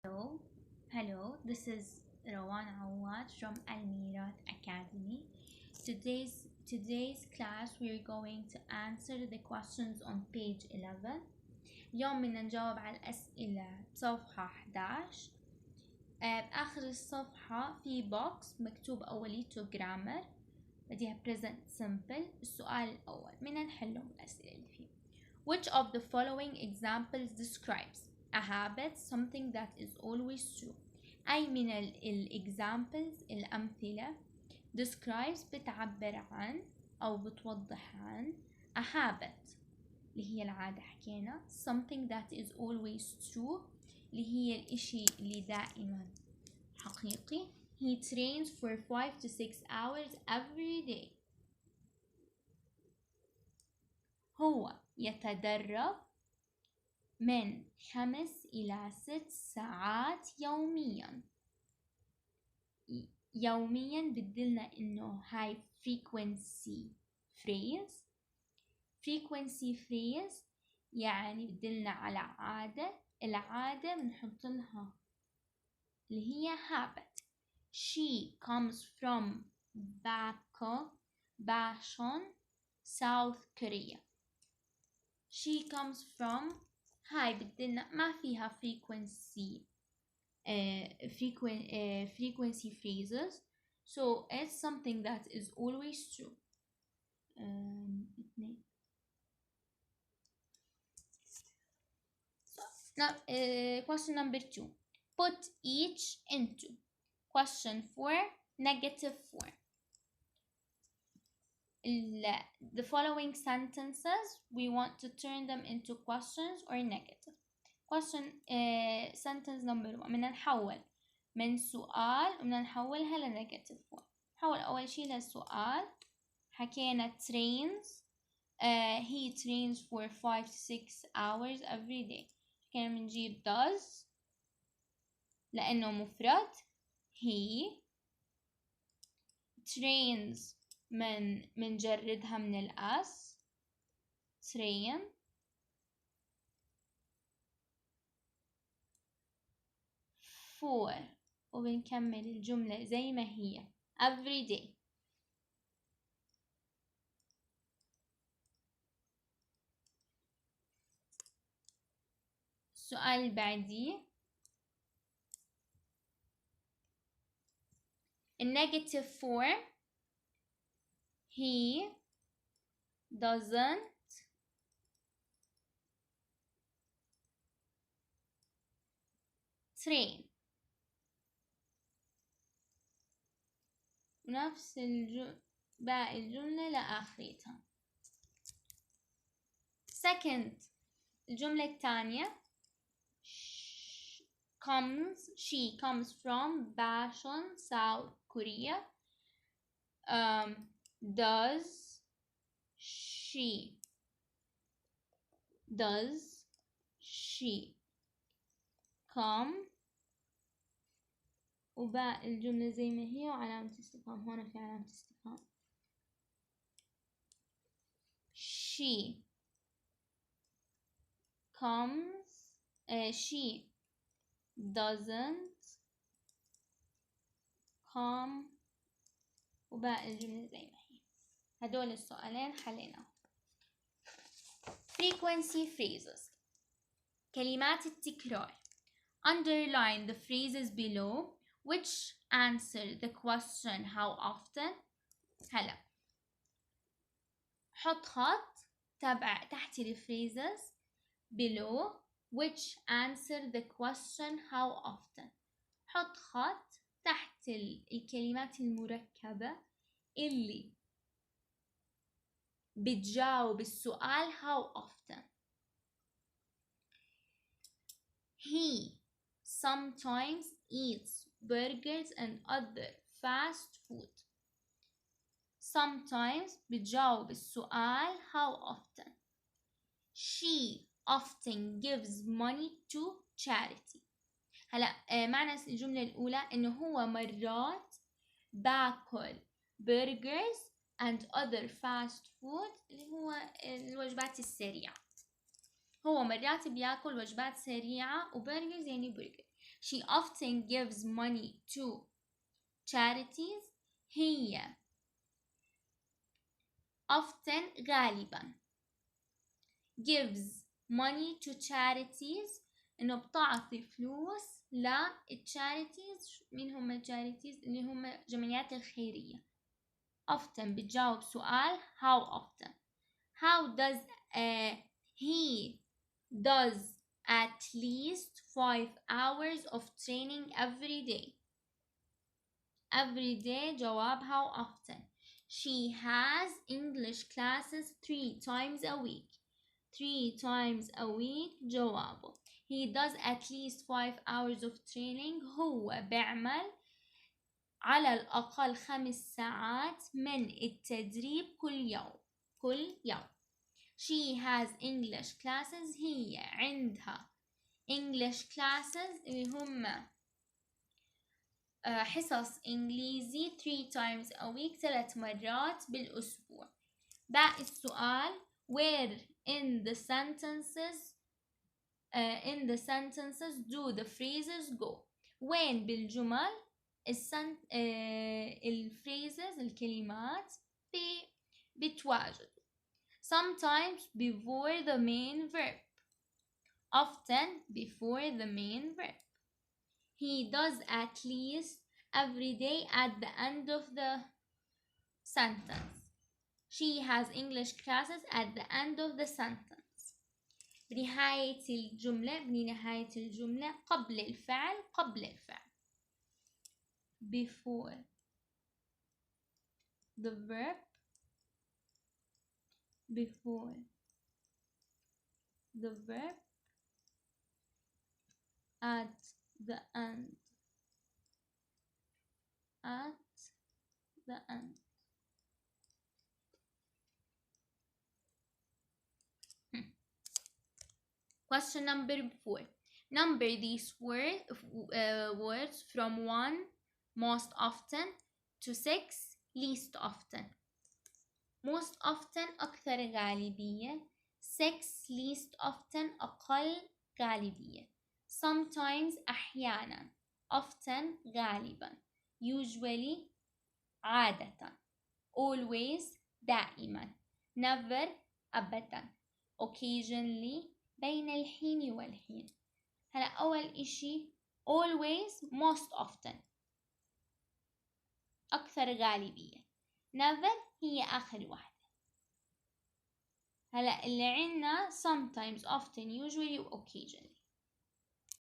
Hello, this is Rawan Awad from Almirat Academy. Today's class we're going to answer the questions on page 11. اليوم بدنا نجاوب على الأسئلة بصفحة 11. بآخر الصفحة في بوكس مكتوب أوليته grammar بديها present simple. السؤال الأول بدنا نحلهم الأسئلة اللي فيه. Which of the following examples describes a habit, something that is always true؟ أي من examples الأمثلة describes بتعبر عن أو بتوضح عن a habit اللي هي العادة حكينا، something that is always true اللي هي الإشي اللي دائما حقيقي. He trains for 5 to 6 hours every day. هو يتدرب من 5 إلى 6 ساعات يوميا. يوميا بدلنا إنه هاي frequency phrase يعني بدلنا على عادة. العادة بنحط لها اللي هي habit. She comes from Bashon, South Korea. She comes from هاي بدلنا ما فيها frequency phrases, so it's something that is always true. Now, question number 2. Put each into. Question 4, negative 4. The following sentences we want to turn them into questions or negative. Question sentence number 1 بدنا نحول من سؤال وبدنا نحولها لنيجاتيف form. نحول أول شي للسؤال. حكينا trains. He trains for 5 to 6 hours every day. حكينا بنجيب does لأنه مفرد. He trains منجردها من الأس train. for وبنكمل الجملة زي ما هي every day. السؤال اللي بعديه النيجاتيف form. He doesn't train. ونفس باقي الجملة لآخرتها. second الجملة الثانية she comes from Bashon, South Korea. Does she come وباقي الجملة زي ما هي وعلامة استفهام. هون في علامة استفهام. she comes she doesn't come وباقي الجملة زي ما هي. هدول السؤالين حليناهم. frequency phrases كلمات التكرار. Underline the phrases below which answer the question how often. هلا حط خط تحت phrases below which answer the question how often. حط خط تحت الكلمات المركبة اللي بتجاوب السؤال how often. He sometimes eats burgers and other fast food. Sometimes بتجاوب السؤال how often. She often gives money to charity. هلا معنى الجملة الأولى إنه هو مرات باكل burgers and other fast food اللي هو الوجبات السريعة. هو مرات بياكل وجبات سريعة وبرجرز يعني برجر. She often gives money to charities. هي often غالبا gives money to charities، إنه بتعطي فلوس للcharities. مين هم الcharities؟ اللي هم الجمعيات الخيرية. often بتجاوب سؤال how often. how does he does at least 5 hours of training every day. every day جواب how often. She has English classes 3 times a week. 3 times a week جوابه. He does at least 5 hours of training. هو بيعمل على الأقل 5 ساعات من التدريب كل يوم. She has English classes. هي عندها English classes اللي هم حصص إنجليزي 3 times a week 3 مرات بالأسبوع. باقي السؤال where in the sentences do the phrases go. وين بالجمل الphrases الكلمات بتواجد. sometimes before the main verb. often before the main verb. He does at least every day at the end of the sentence. She has English classes at the end of the sentence. بنهاية الجملة قبل الفعل before the verb at the end Question number 4. Number these words from 1 most often to 6 least often. Most often أكثر غالبية. 6 least often أقل غالبية. Sometimes أحيانا. Often غالبا. Usually عادة. Always دائما. Never أبدا. Occasionally بين الحين والحين. هلا أول إشي always most often أكثر غالبية. never هي آخر واحدة. هلا اللي عنا sometimes often usually و occasionally.